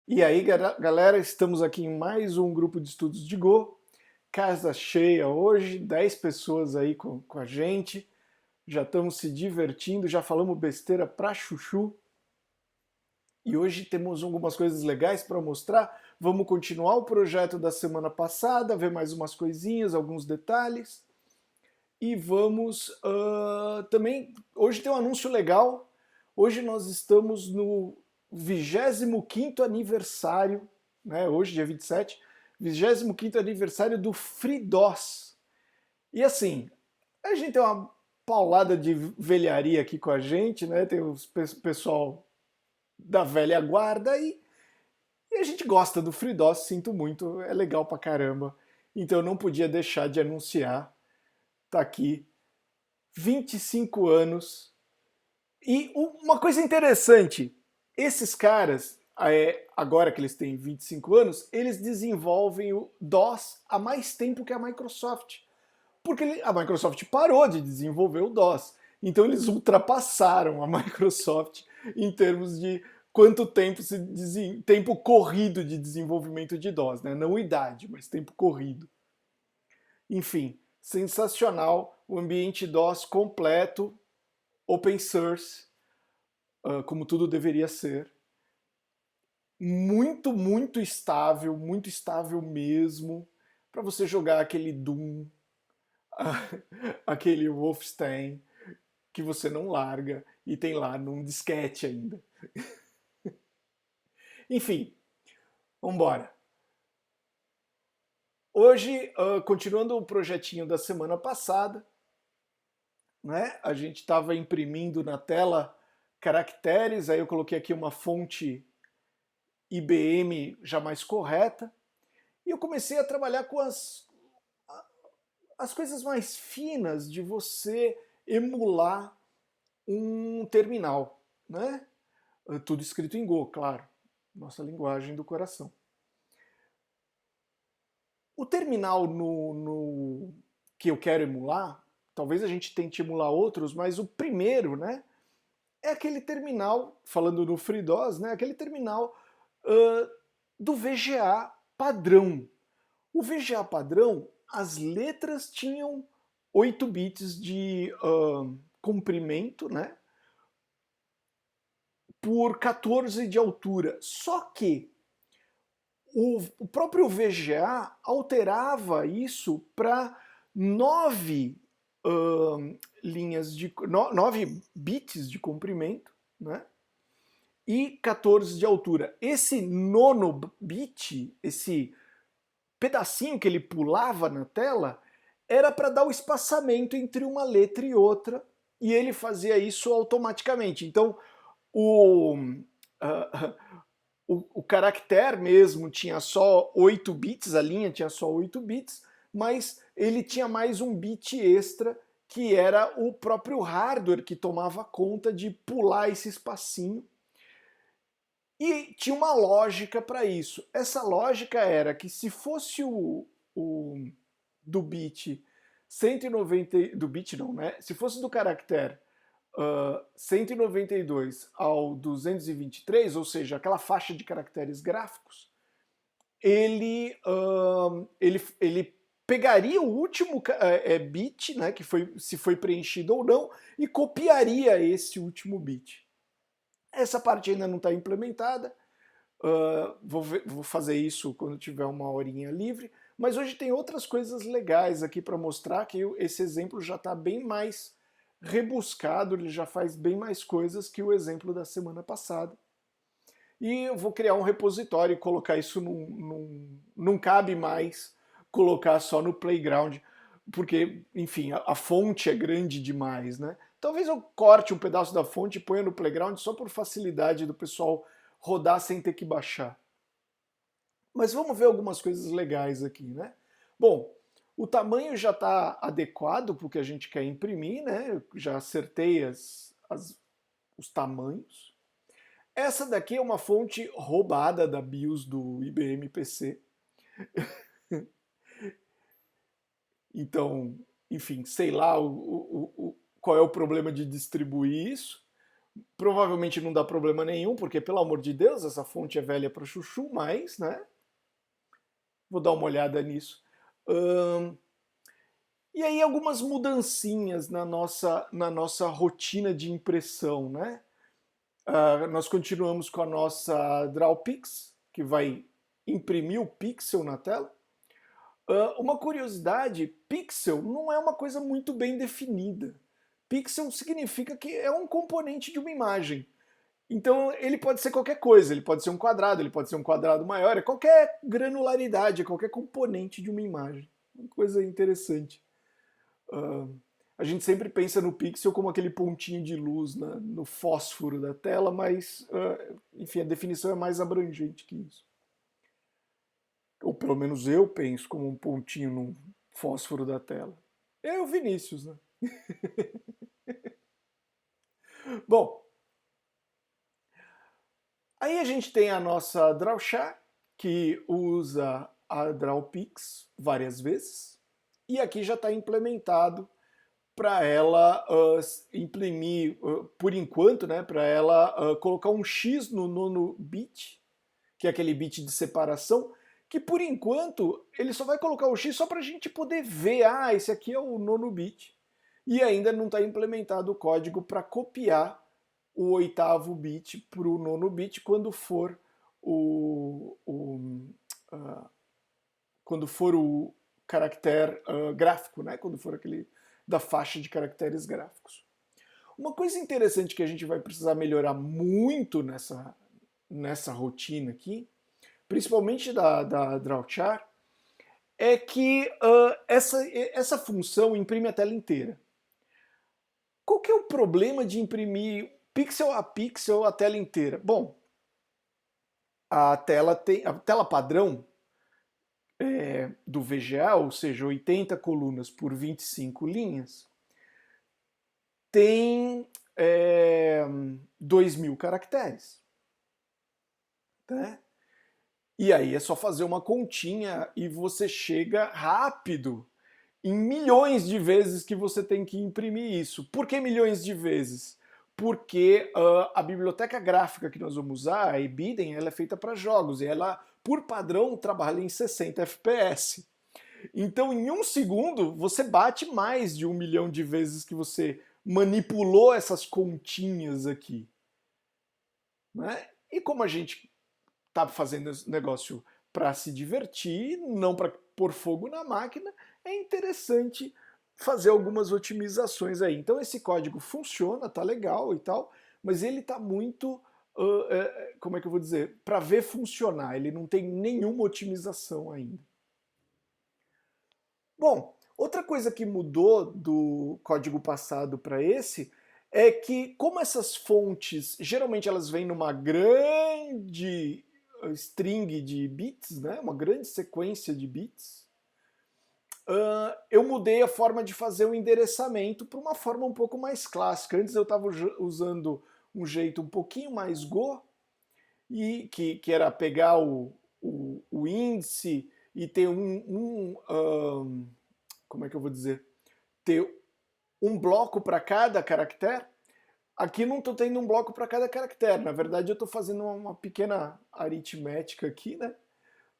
E aí, galera, estamos aqui em mais um grupo de estudos de Go. Casa cheia hoje, 10 pessoas aí com a gente. Já estamos se divertindo, já falamos besteira pra chuchu. E hoje temos algumas coisas legais para mostrar. Vamos continuar o projeto da semana passada, ver mais umas coisinhas, alguns detalhes. E vamos também. Hoje tem um anúncio legal. Hoje nós estamos no 25º aniversário, né? Hoje, dia 27, 25º aniversário do FreeDOS. E assim, a gente tem uma paulada de velharia aqui com a gente, né? Tem o pessoal da velha guarda e a gente gosta do FreeDOS, sinto muito, é legal pra caramba. Então eu não podia deixar de anunciar. Tá aqui 25 anos. E uma coisa interessante, esses caras, agora que eles têm 25 anos, eles desenvolvem o DOS há mais tempo que a Microsoft. Porque a Microsoft parou de desenvolver o DOS. Então eles ultrapassaram a Microsoft em termos de quanto tempo tempo corrido de desenvolvimento de DOS, né? Não idade, mas tempo corrido. Enfim, sensacional, o ambiente DOS completo, open source, como tudo deveria ser. Muito estável mesmo, para você jogar aquele Doom, aquele Wolfenstein, que você não larga e tem lá num disquete ainda. Enfim, vamos embora. Hoje, continuando o projetinho da semana passada, né, a gente estava imprimindo na tela caracteres, aí eu coloquei aqui uma fonte IBM já mais correta, e eu comecei a trabalhar com as coisas mais finas de você emular um terminal, né? Tudo escrito em Go, claro, nossa linguagem do coração. O terminal que eu quero emular, talvez a gente tente emular outros, mas o primeiro, né, é aquele terminal, falando no FreeDOS, né, aquele terminal do VGA padrão. O VGA padrão, as letras tinham 8 bits de comprimento, né? Por 14 de altura. Só que o próprio VGA alterava isso para 9 linhas de 9 bits de comprimento, né? E 14 de altura. Esse nono bit, esse pedacinho que ele pulava na tela, era para dar o espaçamento entre uma letra e outra, e ele fazia isso automaticamente. Então, uh, o caractere mesmo tinha só 8 bits, a linha tinha só 8 bits, mas ele tinha mais um bit extra, que era o próprio hardware que tomava conta de pular esse espacinho. E tinha uma lógica para isso. Essa lógica era que se fosse o do bit 190, do bit não, né? Se fosse do caractere 192 ao 223, ou seja, aquela faixa de caracteres gráficos, ele pegaria o último bit, né, que foi, se foi preenchido ou não, e copiaria esse último bit. Essa parte ainda não está implementada. Vou fazer isso quando tiver uma horinha livre. Mas hoje tem outras coisas legais aqui para mostrar, que esse exemplo já está bem mais rebuscado, ele já faz bem mais coisas que o exemplo da semana passada. E eu vou criar um repositório e colocar isso não cabe mais colocar só no Playground, porque, enfim, a fonte é grande demais, né? Talvez eu corte um pedaço da fonte e ponha no Playground só por facilidade do pessoal rodar sem ter que baixar. Mas vamos ver algumas coisas legais aqui, né? Bom, o tamanho já está adequado para o que a gente quer imprimir, né? Eu já acertei os tamanhos. Essa daqui é uma fonte roubada da BIOS do IBM PC. Então, enfim, sei lá qual é o problema de distribuir isso, Provavelmente não dá problema nenhum, porque, pelo amor de Deus, essa fonte é velha para chuchu, mas, né? Vou dar uma olhada nisso. Ahn, e aí algumas mudancinhas na nossa rotina de impressão, né? Nós continuamos com a nossa Drawpix, que vai imprimir o pixel na tela. Uma curiosidade, pixel não é uma coisa muito bem definida. Pixel significa que é um componente de uma imagem. Então ele pode ser qualquer coisa, ele pode ser um quadrado, ele pode ser um quadrado maior, é qualquer granularidade, é qualquer componente de uma imagem. Uma coisa interessante. Uh, a gente sempre pensa no pixel como aquele pontinho de luz no fósforo da tela, mas, enfim, a definição é mais abrangente que isso. Ou pelo menos eu penso como um pontinho no fósforo da tela. É o Vinícius, né? Bom, aí a gente tem a nossa Drawchar, que usa a Drawpix várias vezes, e aqui já está implementado para ela imprimir, por enquanto, né, para ela colocar um X no nono bit, que é aquele bit de separação, que por enquanto ele só vai colocar o X só para a gente poder ver, esse aqui é o nono bit, e ainda não está implementado o código para copiar o oitavo bit para o nono bit quando for uh, o caractere gráfico, né? Quando for aquele da faixa de caracteres gráficos. Uma coisa interessante que a gente vai precisar melhorar muito nessa rotina aqui, principalmente da Drawchar, é que essa função imprime a tela inteira. Qual que é o problema de imprimir pixel a pixel a tela inteira? Bom, a tela padrão do VGA, ou seja, 80 colunas por 25 linhas, tem 2.000 caracteres. Né? E aí é só fazer uma continha e você chega rápido em milhões de vezes que você tem que imprimir isso. Por que milhões de vezes? Porque a biblioteca gráfica que nós vamos usar, a Ebiden, ela é feita para jogos e ela, por padrão, trabalha em 60 FPS. Então, em um segundo, você bate mais de 1 milhão de vezes que você manipulou essas continhas aqui. Né? E como a gente está fazendo esse negócio para se divertir, não para pôr fogo na máquina, é interessante fazer algumas otimizações aí. Então esse código funciona, tá legal e tal, mas ele tá muito, como é que eu vou dizer, para ver funcionar. Ele não tem nenhuma otimização ainda. Bom, outra coisa que mudou do código passado para esse é que, como essas fontes geralmente elas vêm numa grande string de bits, né, uma grande sequência de bits, eu mudei a forma de fazer o endereçamento para uma forma um pouco mais clássica. Antes eu estava usando um jeito um pouquinho mais Go, e que era pegar o índice e ter como é que eu vou dizer? Ter um bloco para cada caractere. Aqui não estou tendo um bloco para cada caractere. Na verdade, eu estou fazendo uma pequena aritmética aqui, né?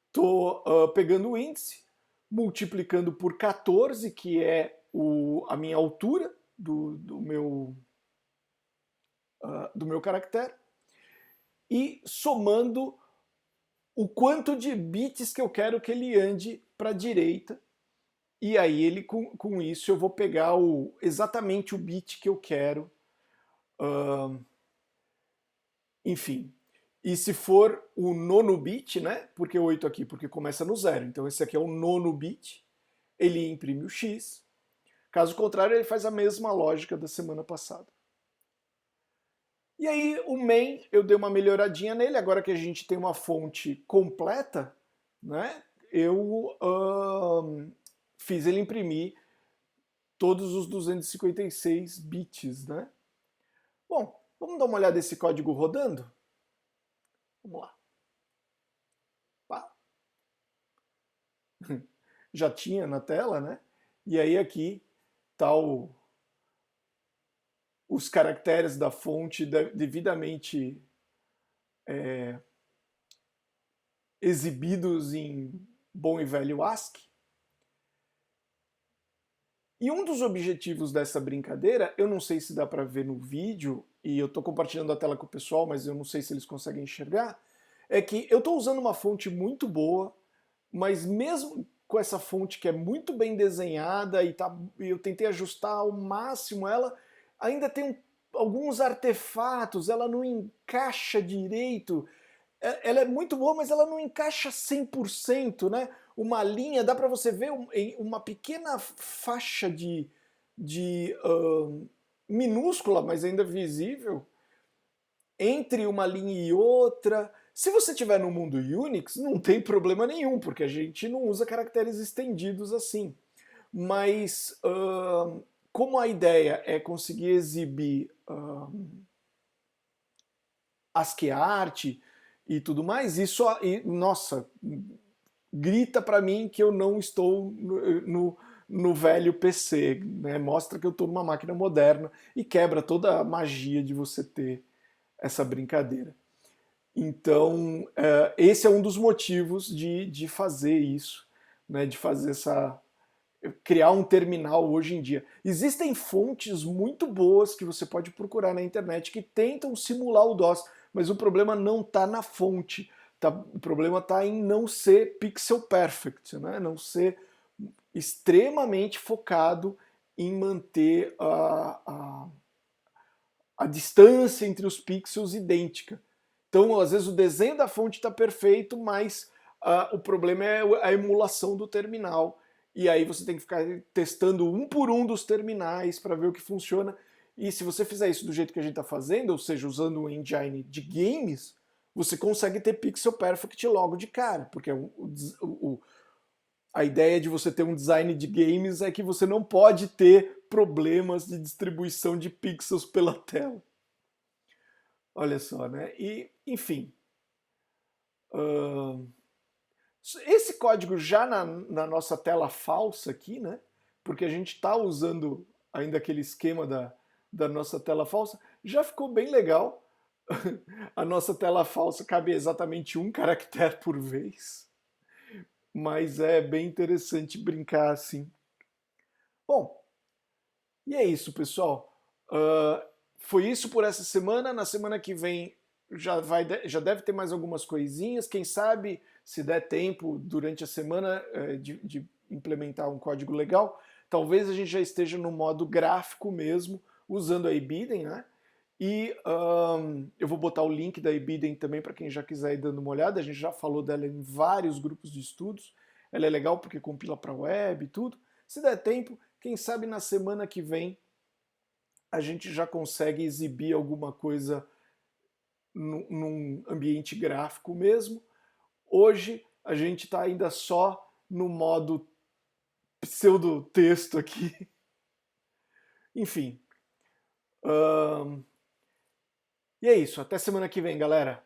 Estou pegando o índice, multiplicando por 14, que é a minha altura do meu caractere, e somando o quanto de bits que eu quero que ele ande para a direita. E aí ele com isso eu vou pegar exatamente o bit que eu quero. Enfim. E se for o nono bit, né? Por que 8 aqui? Porque começa no 0. Então esse aqui é o nono bit. Ele imprime o X. Caso contrário, ele faz a mesma lógica da semana passada. E aí o main, eu dei uma melhoradinha nele. Agora que a gente tem uma fonte completa, né? Eu fiz ele imprimir todos os 256 bits, né? Bom, vamos dar uma olhada nesse código rodando? Vamos lá. Pá. Já tinha na tela, né? E aí aqui tá os caracteres da fonte devidamente exibidos em bom e velho ASCII. E um dos objetivos dessa brincadeira, eu não sei se dá para ver no vídeo, e eu estou compartilhando a tela com o pessoal, mas eu não sei se eles conseguem enxergar, é que eu estou usando uma fonte muito boa, mas mesmo com essa fonte que é muito bem desenhada e eu tentei ajustar ao máximo ela, ainda tem alguns artefatos, ela não encaixa direito. Ela é muito boa, mas ela não encaixa 100%, né? Uma linha, dá para você ver uma pequena faixa minúscula, mas ainda visível, entre uma linha e outra. Se você estiver no mundo Unix, não tem problema nenhum, porque a gente não usa caracteres estendidos assim. Mas como a ideia é conseguir exibir ASCII art e tudo mais, isso, nossa, grita para mim que eu não estou no velho PC, né? Mostra que eu estou numa máquina moderna e quebra toda a magia de você ter essa brincadeira. Então, esse é um dos motivos de fazer isso, né? De fazer criar um terminal hoje em dia. Existem fontes muito boas que você pode procurar na internet que tentam simular o DOS, mas o problema não está na fonte. O problema está em não ser pixel perfect, né? Não ser extremamente focado em manter a distância entre os pixels idêntica. Então, às vezes, o desenho da fonte está perfeito, mas o problema é a emulação do terminal. E aí você tem que ficar testando um por um dos terminais para ver o que funciona. E se você fizer isso do jeito que a gente está fazendo, ou seja, usando um engine de games, você consegue ter pixel perfect logo de cara, porque a ideia de você ter um design de games é que você não pode ter problemas de distribuição de pixels pela tela. Olha só, né? E, enfim. Esse código já na nossa tela falsa aqui, né? Porque a gente está usando ainda aquele esquema da nossa tela falsa, já ficou bem legal. A nossa tela falsa cabe exatamente um caractere por vez. Mas é bem interessante brincar assim. Bom, e é isso, pessoal. Foi isso por essa semana. Na semana que vem já deve ter mais algumas coisinhas. Quem sabe, se der tempo durante a semana de implementar um código legal, talvez a gente já esteja no modo gráfico mesmo, usando a eBidden, né? E eu vou botar o link da eBidden também para quem já quiser ir dando uma olhada. A gente já falou dela em vários grupos de estudos. Ela é legal porque compila para web e tudo. Se der tempo, quem sabe na semana que vem a gente já consegue exibir alguma coisa num ambiente gráfico mesmo. Hoje a gente está ainda só no modo pseudo-texto aqui. Enfim. E é isso. Até semana que vem, galera.